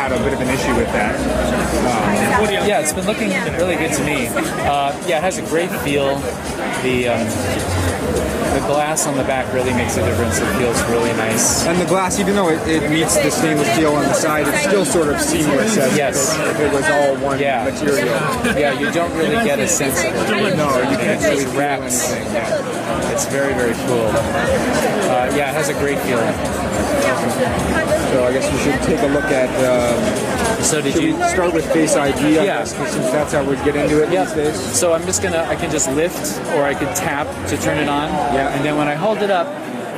had a bit of an issue with that. Yeah, it's been looking really good to me. Yeah, it has a great feel. The glass on the back really makes a difference. It feels really nice. And the glass, even though it meets the stainless steel on the side, it's still sort of seamless as if it was all one material. Yeah, you don't really get a sense of it. No, you can't really wraps. It's very, very cool. Yeah, it has a great feeling. So I guess we should take a look at. So did you start with Face ID? I guess, since that's how we'd get into it these days. So I'm just I can just lift, or I could tap to turn it on. Yeah. And then when I hold it up,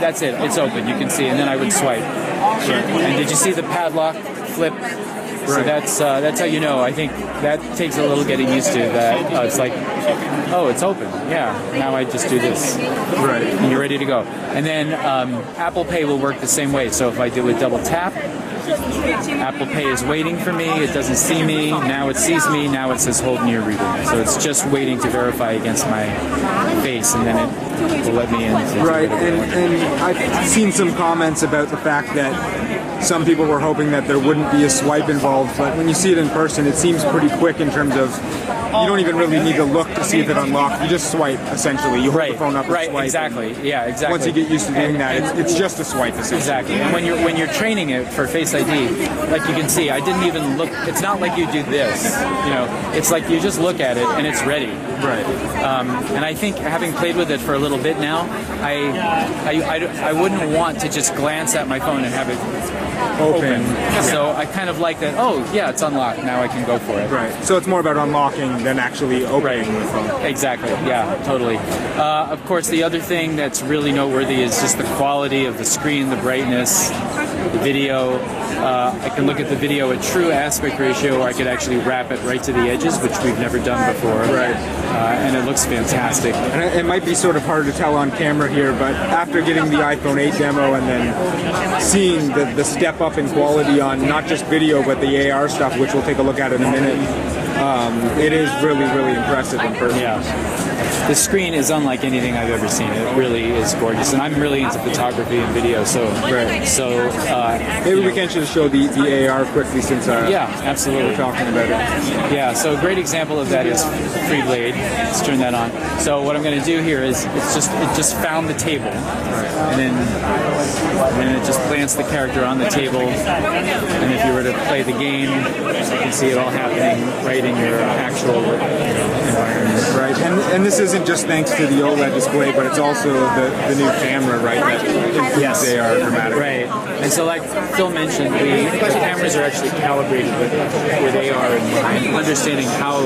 that's it. It's open. You can see, and then I would swipe. And did you see the padlock flip? Right. So that's how you know. I think that takes a little getting used to. That it's like, oh, it's open. Yeah. Now I just do this. Right. And you're ready to go. And then Apple Pay will work the same way. So if I do a double tap, Apple Pay is waiting for me. It doesn't see me. Now it sees me. Now it says hold near reading. So it's just waiting to verify against my face, and then it will let me in. Right. And I've seen some comments about the fact that some people were hoping that there wouldn't be a swipe involved, but when you see it in person, it seems pretty quick in terms of you don't even really need to look to see if it unlocked. You just swipe, essentially. You hold the phone up and swipe. Exactly. Yeah, exactly. Once you get used to doing that, it's just a swipe, essentially. Exactly. And when you're training it for Face ID, like you can see, I didn't even look. It's not like you do this. You know, it's like you just look at it and it's ready. Right. And I think having played with it for a little bit now, I wouldn't want to just glance at my phone and have it open. So I kind of like that. Oh, yeah, it's unlocked. Now I can go for it. Right. So it's more about unlocking than actually opening the phone. Exactly. Yeah, totally. Of course, the other thing that's really noteworthy is just the quality of the screen, the brightness, the video. I can look at the video at true aspect ratio, or I could actually wrap it right to the edges, which we've never done before. Right. And it looks fantastic. And it might be sort of hard to tell on camera here, but after getting the iPhone 8 demo and then seeing the step up in quality on not just video, but the AR stuff, which we'll take a look at in a minute, it is really, really impressive in person. Yeah. The screen is unlike anything I've ever seen. It really is gorgeous, and I'm really into photography and video. So, maybe we can just show the AR quickly, since absolutely, we're talking about it. Yeah. So a great example of that is Free Blade. Let's turn that on. So what I'm going to do here is it just found the table, and then it just plants the character on the table. And if you were to play the game, you can see it all happening right in your actual environment. Right, and this isn't just thanks to the OLED display, but it's also the new camera, right? That yes, they are dramatic. Right, and so like Phil mentioned, the cameras are actually calibrated with AR in mind, understanding how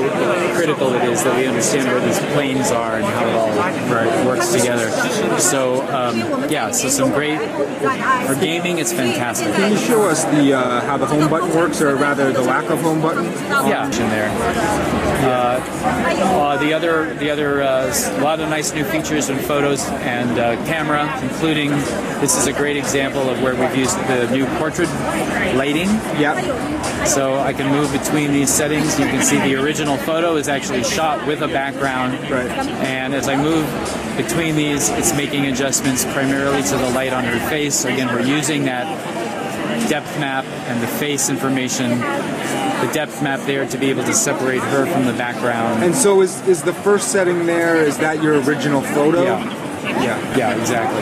critical it is that we understand where these planes are and how it all works together. So so some great for gaming. It's fantastic. Can you show us the how the home button works, or rather the lack of home button? Yeah, in there. The other a lot of nice new features in photos and camera, including this is a great example of where we've used the new portrait lighting. Yep. So I can move between these settings. You can see the original photo is actually shot with a background. Right. And as I move between these, it's making adjustments primarily to the light on her face. Again, we're using that depth map and the face information, the depth map there, to be able to separate her from the background. And so is the first setting there, is that your original photo? Yeah, exactly.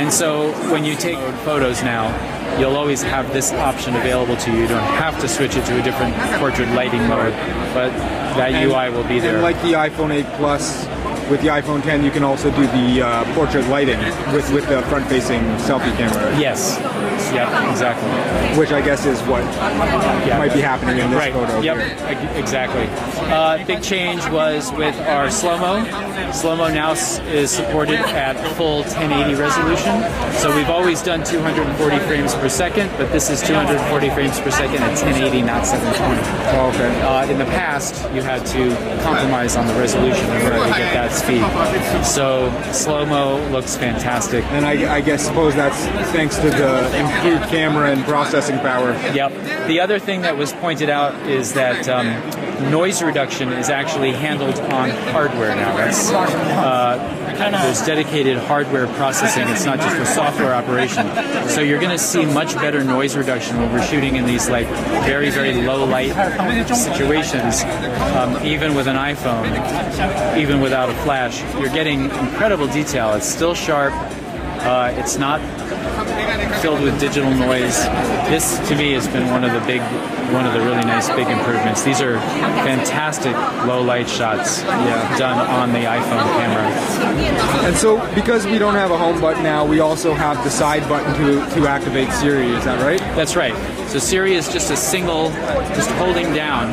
And so when you take photos now, you'll always have this option available to you. You don't have to switch it to a different portrait lighting mode, but that UI will be there. And like the iPhone 8 Plus, with the iPhone 10, you can also do the portrait lighting with the front-facing selfie camera. Yes. Yeah, exactly. Which I guess is what might be happening in this photo. Yep, exactly. Big change was with our slow-mo. Slow-mo now is supported at full 1080 resolution. So we've always done 240 frames per second, but this is 240 frames per second at 1080, not 720. Oh, okay. In the past, you had to compromise on the resolution in order to get that speed. So slow-mo looks fantastic. And I suppose that's thanks to the improved camera and processing power. Yep. The other thing that was pointed out is that noise reduction is actually handled on hardware now. That's there's dedicated hardware processing. It's not just a software operation. So you're going to see much better noise reduction when we're shooting in these like very, very low light situations. Even with an iPhone, even without a flash, you're getting incredible detail. It's still sharp. It's not filled with digital noise. This, to me, has been one of the really nice big improvements. These are fantastic low light shots done on the iPhone camera. And so, because we don't have a home button now, we also have the side button to activate Siri. Is that right? That's right. So Siri is just a single, just holding down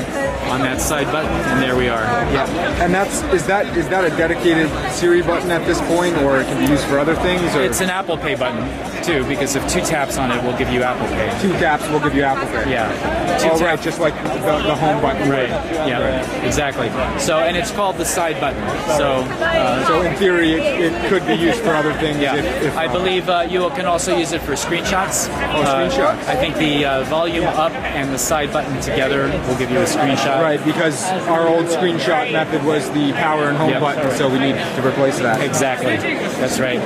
on that side button, and there we are. Yeah. And is that a dedicated Siri button at this point, or it can be used for other things? Or? It's an Apple Pay button too, because if 2 taps on it will give you Apple Pay. 2 taps will give you Apple Pay. Yeah. Right, just like the home button. Right. Yeah. Right. Exactly. So, and it's called the side button. So, so in theory, it could be used for other things. Yeah. If I believe you can also use it for screenshots. Screenshots. I think the volume up and the side button together will give you a screenshot. Right, because our old screenshot method was the power and home button, so we need to replace that. Exactly. That's right.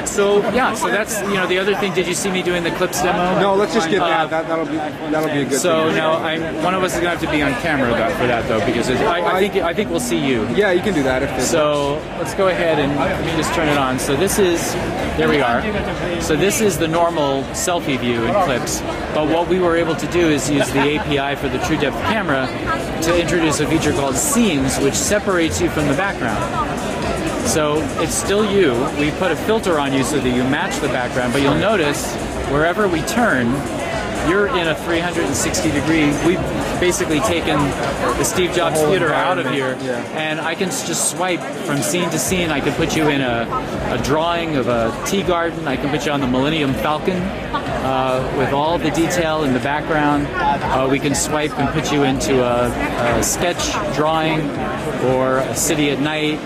So that's the other thing. Did you see me doing the clips demo? No, let's just get that. That'll be a good. So now one of us is going to have to be on camera for that though, because I think we'll see you. Yeah, you can do that. So let's go ahead and let me just turn it on. So there we are. So this is the normal selfie view in clips, but what we were able to do is use the API for the True Depth camera to introduce a feature called Scenes, which separates you from the background. So it's still you. We put a filter on you so that you match the background, but you'll notice wherever we turn, you're in a 360-degree. We've basically taken the Steve Jobs Theater out of here, and I can just swipe from scene to scene. I can put you in a drawing of a tea garden. I can put you on the Millennium Falcon with all the detail in the background. We can swipe and put you into a sketch drawing or a city at night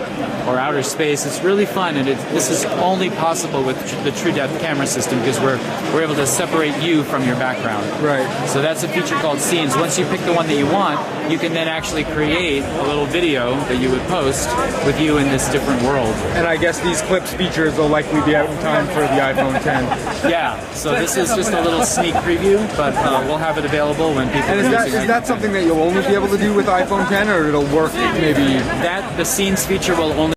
or outer space. It's really fun, and this is only possible with the True Depth camera system because we're able to separate you from your background. Right. So that's a feature called Scenes. Once you pick the one that you want, you can then actually create a little video that you would post with you in this different world. And I guess these clips features will likely be out in time for the iPhone 10. Yeah. So this is just a little sneak preview, but we'll have it available when people. And is that something that you'll only be able to do with iPhone 10, or it'll work maybe? The Scenes feature will only